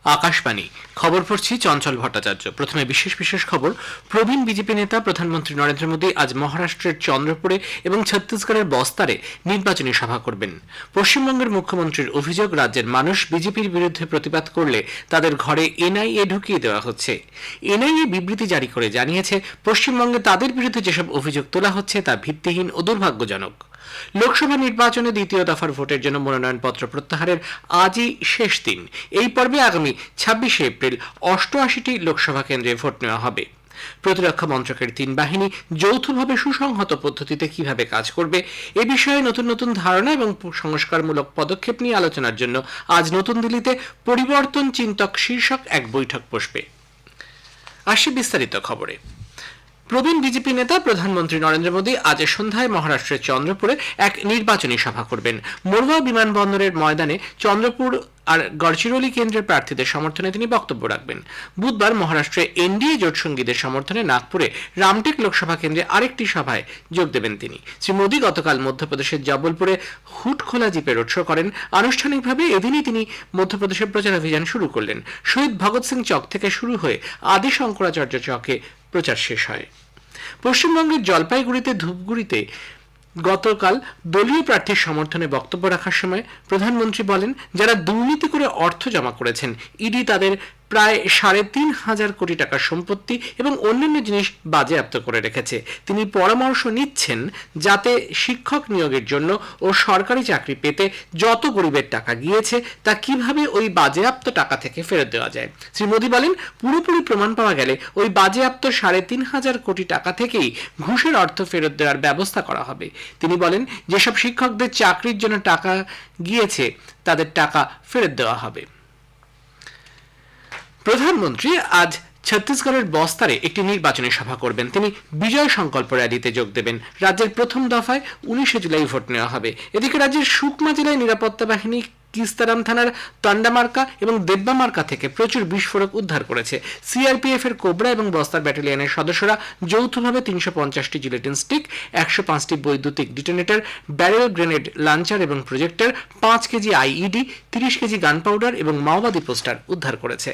আকাশবাণী খবর পড়ছি চঞ্চল ভট্টাচার্য। প্রথমে বিশেষ বিশেষ খবর। প্রবীণ বিজেপি নেতা প্রধানমন্ত্রী নরেন্দ্র মোদী আজ মহারাষ্ট্রের চন্দ্রপুরে এবং ছত্তিশগড়ের বস্তারে নির্বাচনী সভা করবেন। পশ্চিমবঙ্গের মুখ্যমন্ত্রীর অভিযোগ, রাজ্যের মানুষ বিজেপির বিরুদ্ধে প্রতিবাদ করলে তাদের ঘরে এনআইএ ঢুকিয়ে দেওয়া হচ্ছে। এনআইএ বিবৃতি জারি করে জানিয়েছে, পশ্চিমবঙ্গে তাদের বিরুদ্ধে যেসব অভিযোগ তোলা হচ্ছে তা ভিত্তিহীন ও দুর্ভাগ্যজনক। লোকসভা নির্বাচনে দ্বিতীয় দফার ভোটের জন্য মনোনয়নপত্র প্রত্যাহারের আজই শেষ দিন। এই পর্বে আগামী 26 এপ্রিল 88টি লোকসভা কেন্দ্রে ভোট নেওয়া হবে। প্রতিরক্ষা মন্ত্রকের 3 বাহিনী যৌথভাবে সুসংহত পদ্ধতিতে কিভাবে কাজ করবে এ বিষয়ে নতুন নতুন ধারণা এবং সংস্কারমূলক পদক্ষেপ নিয়ে আলোচনার জন্য আজ নতুন দিল্লিতে পরিবর্তন চিন্তক শীর্ষক এক বৈঠক বসবে। আসি বিস্তারিত খবরে। প্রবীণ বিজেপি নেতা প্রধানমন্ত্রী নরেন্দ্র মোদী আজ সন্ধ্যায় মহারাষ্ট্রের চন্দ্রপুরে এক নির্বাচনী সভা করবেন। মোরবা বিমানবন্দরের ময়দানে চন্দ্রপুর আর গড়চিরোলি কেন্দ্রের প্রার্থীদের সমর্থনে তিনি বক্তব্য রাখবেন। বুধবার মহারাষ্ট্রে এনডিএ জোটসঙ্গীদের সমর্থনে নাগপুরে রামটেক লোকসভা কেন্দ্রে আরেকটি সভায় যোগ দেবেন তিনি। শ্রী মোদী গতকাল মধ্যপ্রদেশের জব্বলপুরে হুটখোলা জিপে রোড শো করেন। আনুষ্ঠানিকভাবে এদিনই তিনি মধ্যপ্রদেশের প্রচার অভিযান শুরু করলেন। শহীদ ভগৎ সিং চক থেকে শুরু হয়ে আদি শঙ্করাচার্য চকে প্রচার শেষ হয়। পশ্চিমবঙ্গের জলপাইগুড়িতে ধূপগুড়িতে গতকাল দলীয় প্রার্থীর সমর্থনে বক্তব্য রাখার সময় প্রধানমন্ত্রী বলেন, যারা দুর্নীতি করে অর্থ জমা করেছেন, ইডি তাদের প্রায় 3,500 কোটি টাকার সম্পত্তি এবং অন্যান্য জিনিস বাজেয়াপ্ত করে রেখেছে। তিনি পরামর্শ নিচ্ছেন যাতে শিক্ষক নিয়োগের জন্য ও সরকারি চাকরি পেতে যত গরিবের টাকা গিয়েছে তা কিভাবে ওই বাজেয়াপ্ত টাকা থেকে ফেরত দেওয়া যায়। শ্রী মোদী বলেন, পুরোপুরি প্রমাণ পাওয়া গেলে ওই বাজেয়াপ্ত 3,500 কোটি টাকা থেকেই ঘুষের অর্থ ফেরত দেওয়ার ব্যবস্থা করা হবে। তিনি বলেন, যেসব শিক্ষকদের চাকরির জন্য টাকা গিয়েছে তাদের টাকা ফেরত দেওয়া হবে। প্রধানমন্ত্রী আজ ছত্তিশগড়ের বস্তারে একটি নির্বাচনী সভা করবেন। তিনি বিজয় সংকল্প র্যালিতে যোগ দেবেন। রাজ্যের প্রথম দফায় 19 জুলাই ভোট নেওয়া হবে। এদিকে রাজ্যের সুকমা জেলায় নিরাপত্তা বাহিনী কিস্তারাম থানার তন্ডামার্কা এবং দেব্বামার্কা থেকে প্রচুর বিস্ফোরক উদ্ধার করেছে। সিআরপিএফ এর কোবরা এবং বস্তার ব্যাটালিয়নের সদস্যরা যৌথভাবে 350টি জিলেটিন স্টিক, 105টি বৈদ্যুতিক ডিটোনেটর, ব্যারেল গ্রেনেড, লাঞ্চার এবং প্রজেক্টর, 5 কেজি আইইডি, 30 কেজি গান পাউডার এবং মাওবাদী পোস্টার উদ্ধার করেছে।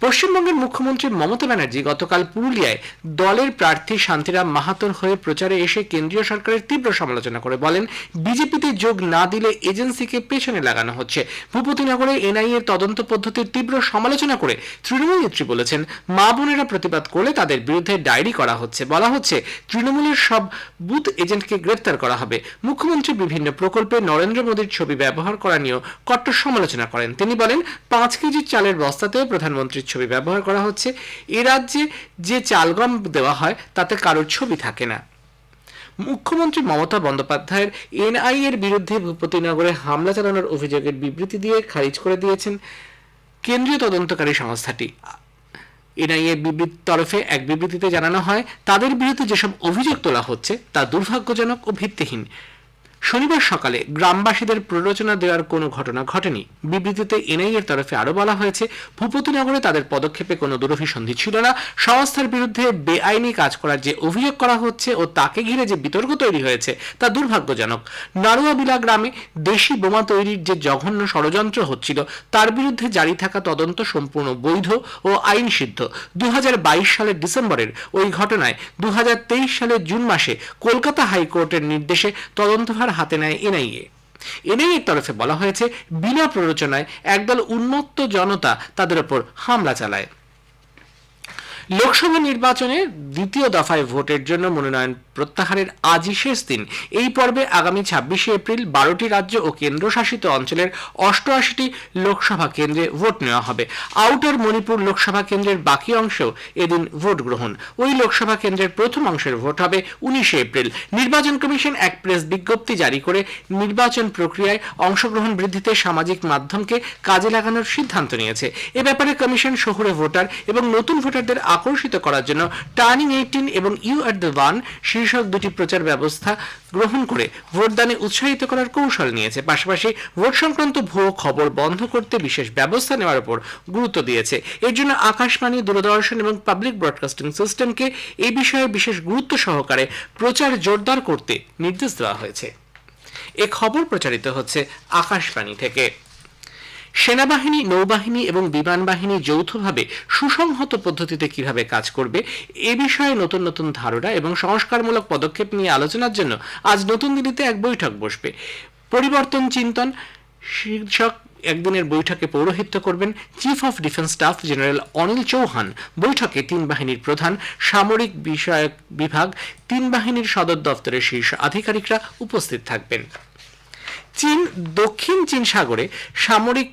পশ্চিমবঙ্গের মুখ্যমন্ত্রী মমতা ব্যানার্জি গতকাল পুরুলিয়ায় দলের প্রার্থী শান্তিরাম মাহাতোর হয়ে প্রচারে এসে কেন্দ্রীয় সরকারের তীব্র সমালোচনা করে বলেন, বিজেপিতে যোগ না দিলে এজেন্সিকে পেছনে লাগানো হচ্ছে। ভূপতিনগরে এনআইএ তদন্ত পদ্ধতির তীব্র সমালোচনা করে তৃণমূল নেত্রী বলেছেন, মা বোনেরা প্রতিবাদ করলে তাদের বিরুদ্ধে ডায়েরি করা হচ্ছে। বলা হচ্ছে, তৃণমূলের সব বুথ এজেন্টকে গ্রেফতার করা হবে। মুখ্যমন্ত্রী বিভিন্ন প্রকল্পে নরেন্দ্র মোদীর ছবি ব্যবহার করা নিয়েও কট্টর সমালোচনা করেন। তিনি বলেন, 5 কেজি চালের বস্তাতেও প্রধানমন্ত্রীর ছবি ব্যবহার করা হচ্ছে। এ রাজ্যে যে চালগম দেওয়া হয় তাতে কারোর ছবি থাকে না। মুখ্যমন্ত্রী মমতা বন্দ্যোপাধ্যায়ের এনআইএ এর বিরুদ্ধে ভূপতিনগরে হামলা চালানোর অভিযোগের বিবৃতি দিয়ে খারিজ করে দিয়েছেন কেন্দ্রীয় তদন্তকারী সংস্থাটি। এনআইএ তরফে এক বিবৃতিতে জানানো হয়, তাদের বিরুদ্ধে যেসব অভিযোগ তোলা হচ্ছে তা দুর্ভাগ্যজনক ও ভিত্তিহীন। শনিবার সকালে গ্রামবাসীদের প্ররোচনা দেওয়ার কোনো ঘটনা ঘটেনি। বিবৃতিতে এনআইএর তরফে আরো বলা হয়েছে, ভূপতিনগরে তাদের পদক্ষেপে কোনো দুরভিসন্ধি ছিল না। সংস্থার বিরুদ্ধে বেআইনি কাজ করার যে অভিযোগ করা হচ্ছে ও তাকে ঘিরে যে বিতর্ক তৈরি হয়েছে তা দুর্ভাগ্যজনক। নারুয়াবিলা গ্রামে দেশি বোমা তৈরির যে জঘন্য ষড়যন্ত্র হচ্ছিল তার বিরুদ্ধে জারি থাকা তদন্ত সম্পূর্ণ বৈধ ও আইনসিদ্ধ। 2022 সালের ডিসেম্বরের ওই ঘটনায় 2023 সালের জুন মাসে কলকাতা হাইকোর্টের নির্দেশে তদন্তভার হাতে নেয় এনআইএ। এনআইএর তরফে বলা হয়েছে, বিনা প্ররোচনায় একদল উন্মত্ত জনতা তাদের উপর হামলা চালায়। লোকসভা নির্বাচনে দ্বিতীয় দফায় ভোটের জন্য মনোনয়ন প্রত্যাহারের আজই শেষ দিন। এই পর্বে আগামী 26 এপ্রিল 12টি রাজ্য ও কেন্দ্রশাসিত অঞ্চলের 88টি লোকসভা কেন্দ্রে ভোট নেওয়া হবে। আউটার মণিপুর লোকসভা কেন্দ্রের বাকি অংশেও এদিন ভোট গ্রহণ। ওই লোকসভা কেন্দ্রের প্রথম অংশের ভোট হবে 19 এপ্রিল। নির্বাচন কমিশন এক প্রেস বিজ্ঞপ্তি জারি করে নির্বাচন প্রক্রিয়ায় অংশগ্রহণ বৃদ্ধিতে সামাজিক মাধ্যমকে কাজে লাগানোর সিদ্ধান্ত নিয়েছে। এ ব্যাপারে কমিশন শহুরে ভোটার এবং নতুন ভোটারদের আকর্ষিত করার জন্য টার্নিং 18 এবং ইউ অ্যাট দ্য ওয়ান শীর্ষক দুটি প্রচার ব্যবস্থা গ্রহণ করে ভোটদানে উৎসাহিত করার কৌশল নিয়েছে। পাশাপাশি ভোট সংক্রান্ত ভুয়ো খবর বন্ধ করতে বিশেষ ব্যবস্থা নেওয়ার উপর গুরুত্ব দিয়েছে। এর জন্য আকাশবাণী, দূরদর্শন এবং পাবলিক ব্রডকাস্টিং সিস্টেমকে এই বিষয়ে বিশেষ গুরুত্ব সহকারে প্রচার জোরদার করতে নির্দেশ দেওয়া হয়েছে। এ খবর প্রচারিত হচ্ছে আকাশবাণী থেকে। সেনাবাহিনী, নৌবাহিনী এবং বিমান বাহিনী যৌথভাবে সুসংহত পদ্ধতিতে কিভাবে কাজ করবে এ বিষয়ে নতুন নতুন ধারণা এবং সংস্কারমূলক পদক্ষেপ নিয়ে আলোচনার জন্য আজ নতুন দিল্লিতে এক বৈঠক বসবে। পরিবর্তন চিন্তন শীর্ষক একদিনের বৈঠকে পৌরোহিত্য করবেন chief of defence staff general Anil Chauhan. বৈঠকে তিন বাহিনীর প্রধান, সামরিক বিষয়ক বিভাগ, তিন বাহিনীর সদর দপ্তরের শীর্ষ আধিকারিকরা উপস্থিত থাকবেন। চীন দক্ষিণ চীন সাগরে সামরিক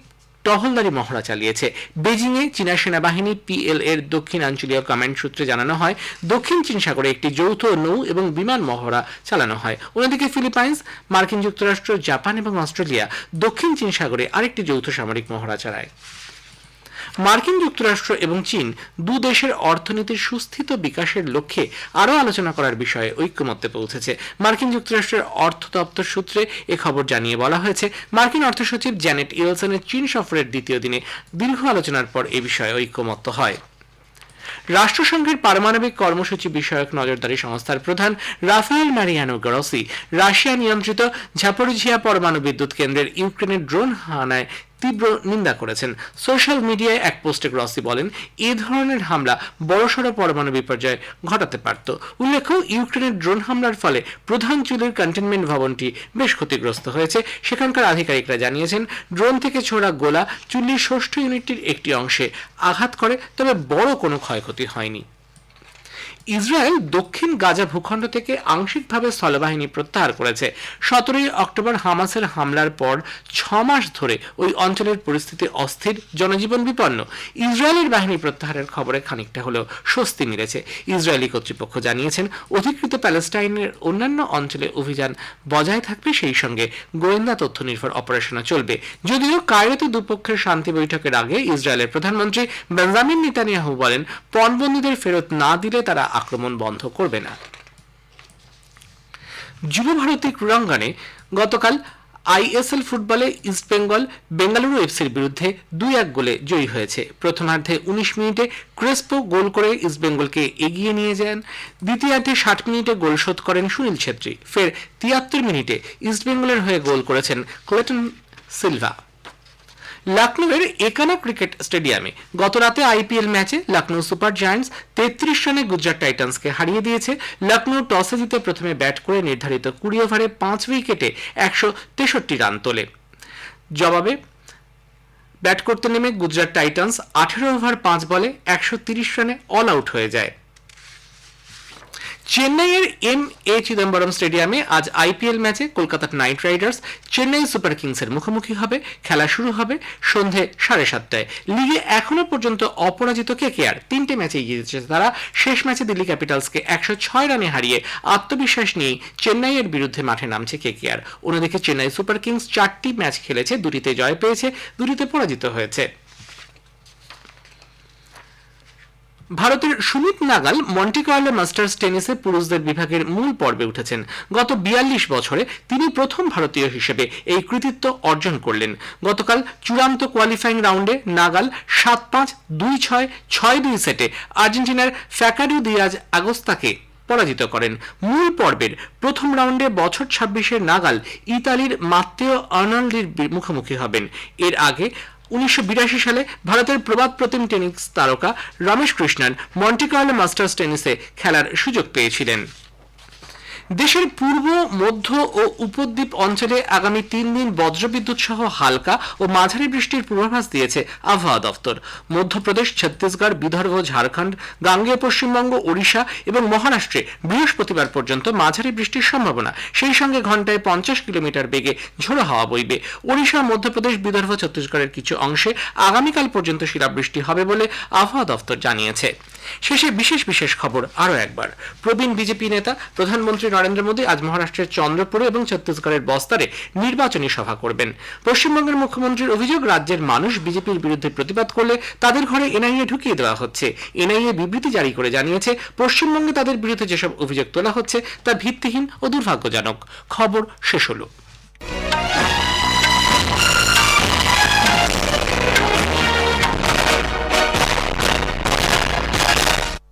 টহলদারি মহড়া চালিয়েছে। বেজিংয়ে চীনা সেনাবাহিনী PLA-র দক্ষিণাঞ্চলীয় কমান্ড সূত্রে জানানো হয়, দক্ষিণ চীন সাগরে একটি যৌথ নৌ এবং বিমান মহড়া চালানো হয়। অন্যদিকে ফিলিপাইন্স, মার্কিন যুক্তরাষ্ট্র, জাপান এবং অস্ট্রেলিয়া দক্ষিণ চীন সাগরে আরেকটি যৌথ সামরিক মহড়া চালায়। মার্কিন যুক্তরাষ্ট্র এবং চীন দু দেশের অর্থনীতির সুস্থিত বিকাশের লক্ষ্যে আরও আলোচনা করার বিষয়ে ঐক্যমত্যে পৌঁছেছে। মার্কিন যুক্তরাষ্ট্রের অর্থ দপ্তর সূত্রে এ খবর জানিয়ে বলা হয়েছে, মার্কিন অর্থ সচিব জ্যানেট ইয়েলসনের চীন সফরের দ্বিতীয় দিনে দীর্ঘ আলোচনার পর এ বিষয়ে ঐক্যমত্য হয়। রাষ্ট্রসংঘের পারমাণবিক কর্মসূচি বিষয়ক নজরদারি সংস্থার প্রধান রাফায়েল মারিয়ানো গ্রসি রাশিয়া নিয়ন্ত্রিত ঝাপোরিঝিয়া পরমাণু বিদ্যুৎ কেন্দ্রের ইউক্রেনের ড্রোন হামলায় তীব্র নিন্দা করেছেন। সোশ্যাল মিডিয়ায় এক পোস্টে গ্রসি বলেন, এ ধরনের হামলা বড়সড় পরমাণু বিপর্যয় ঘটাতে পারত। উল্লেখ্য, ইউক্রেনের ড্রোন হামলার ফলে প্রধান চুলের কন্টেনমেন্ট ভবনটি বেশ ক্ষতিগ্রস্ত হয়েছে। সেখানকার আধিকারিকরা জানিয়েছেন, ড্রোন থেকে ছোড়া গোলা চুল্লির ষষ্ঠ ইউনিটটির একটি অংশে আঘাত করে, তবে বড় কোনো ক্ষয়ক্ষতি হয়নি। ইসরায়েল দক্ষিণ গাজা ভূখণ্ড থেকে আংশিকভাবে স্থলবাহিনী প্রত্যাহার করেছে। 17 অক্টোবর হামাসের হামলার পর 6 মাস ধরে ওই অঞ্চলের পরিস্থিতি অস্থির, জনজীবন বিপন্ন। ইসরায়েলের বাহিনী প্রত্যাহারের খবরে খানিকটা হলেও স্বস্তি মিলেছে। ইসরায়েলি কর্তৃপক্ষ জানিয়েছেন, অধিকৃত প্যালেস্টাইনের অন্যান্য অঞ্চলে অভিযান বজায় থাকবে, সেই সঙ্গে গোয়েন্দা তথ্য নির্ভর অপারেশনও চলবে। যদিও কায়রোতে দুপক্ষের শান্তি বৈঠকের আগে ইসরায়েলের প্রধানমন্ত্রী বেঞ্জামিন নেতানিয়াহু বলেন, পণবন্দীদের ফেরত না দিলে তারা আক্রমণ বন্ধ করবে না। যুব ভারতী ক্রীড়াঙ্গনে গতকাল ISL ফুটবলে ইস্টবেঙ্গল বেঙ্গালুরু এফসির বিরুদ্ধে 2-1 গোলে জয়ী হয়েছে। প্রথমার্ধে 19 মিনিটে ক্রেসপো গোল করে ইস্টবেঙ্গলকে এগিয়ে নিয়ে যান। দ্বিতীয়ার্ধে 60 মিনিটে গোল শোধ করেন সুনীল ছেত্রী। ফের 73 মিনিটে ইস্টবেঙ্গলের হয়ে গোল করেছেন ক্লেটন সিলভা। লখনৌয়ের একানা ক্রিকেট স্টেডিয়ামে গতরাতে IPL ম্যাচে লখনৌ সুপার জায়ান্টস 33 রানে গুজরাট টাইটান্সকে হারিয়ে দিয়েছে। লখনৌ টসে জিতে প্রথমে ব্যাট করে নির্ধারিত 20 ওভারে 5 উইকেটে 163 রান তোলে। জবাবে ব্যাট করতে নেমে গুজরাট টাইটান্স 18 ওভার 5 বলে 130 রানে অল আউট হয়ে যায়। চেন্নাইয়ের MA চিদম্বরম স্টেডিয়ামে আজ IPL ম্যাচে Kolkata knight riders Chennai super কিংসের মুখোমুখি হবে। খেলা শুরু হবে সন্ধে 7:30টায়। লিগে এখনো পর্যন্ত অপরাজিত KKR 3টে ম্যাচে এগিয়ে যাচ্ছে তারা। শেষ ম্যাচে দিল্লি ক্যাপিটালসকে 106 রানে হারিয়ে আত্মবিশ্বাস নিয়ে চেন্নাইয়ের বিরুদ্ধে মাঠে নামছে KKR। অন্যদিকে চেন্নাই সুপার কিংস 4টি ম্যাচ খেলেছে, 2টিতে জয় পেয়েছে, 2টিতে পরাজিত হয়েছে। ভারতের সুমিত নাগাল মন্টি কার্লো মাস্টার্স টেনিসে পুরুষদের বিভাগের মূল পর্বে উঠেছেন। গত 42 বছরে তিনি প্রথম ভারতীয় হিসেবে এই কৃতিত্ব অর্জন করলেন। গতকাল চূড়ান্ত কোয়ালিফাইং রাউন্ডে নাগাল 7-5, 2-6, 6-2 সেটে আর্জেন্টিনার ফ্যাকাডু দিয়াজ আগস্তাকে পরাজিত করেন। মূল পর্বের প্রথম রাউন্ডে বছর 26-এর নাগাল ইতালির মাত্তেও আর্নাল্ডির মুখোমুখি হবেন। এর আগে 1982 সালে ভারতের প্রবাদ প্রতিম টেনিস তারকা Ramesh Krishnan Monte Carlo Masters টেনিসে খেলার সুযোগ পেয়েছিলেন। দেশের পূর্ব, মধ্য ও উপদ্বীপ অঞ্চলে আগামী 3 দিন বজ্রবিদ্যুৎ সহ হালকা ও মাঝারি বৃষ্টির পূর্বাভাস দিয়েছে আবহাওয়া দফতর। মধ্যপ্রদেশ, ছত্তিশগড়, বিদর্ভ, ঝাড়খণ্ড, গাঙ্গেয় পশ্চিমবঙ্গ, ওড়িশা এবং মহারাষ্ট্রে বৃহস্পতিবার পর্যন্ত মাঝারি বৃষ্টির সম্ভাবনা। সেই সঙ্গে ঘন্টায় 50 কিলোমিটার বেগে ঝোড়ো হাওয়া বইবে। ওড়িশা, মধ্যপ্রদেশ, বিদর্ভ, ছত্তিশগড়ের কিছু অংশে আগামীকাল পর্যন্ত শিলাবৃষ্টি হবে বলে আবহাওয়া দফতর জানিয়েছে। শেষে বিশেষ খবর আরও একবার। প্রবীণ বিজেপি নেতা প্রধানমন্ত্রী নরেন্দ্র মোদী আজ মহারাষ্ট্রের চন্দ্রপুরে এবং ছত্তিশগড়ের বস্তারে নির্বাচনী সভা করবেন। পশ্চিমবঙ্গের মুখ্যমন্ত্রীর অভিযোগ, রাজ্যের মানুষ বিজেপির বিরুদ্ধে প্রতিবাদ করলে তাদের ঘরে NIA ঢুকিয়ে দেওয়া হচ্ছে। NIA বিবৃতি জারি করে জানিয়েছে, পশ্চিমবঙ্গে তাদের বিরুদ্ধে যেসব অভিযোগ তোলা হচ্ছে তা ভিত্তিহীন ও দুর্ভাগ্যজনক। খবর শেষ হলো।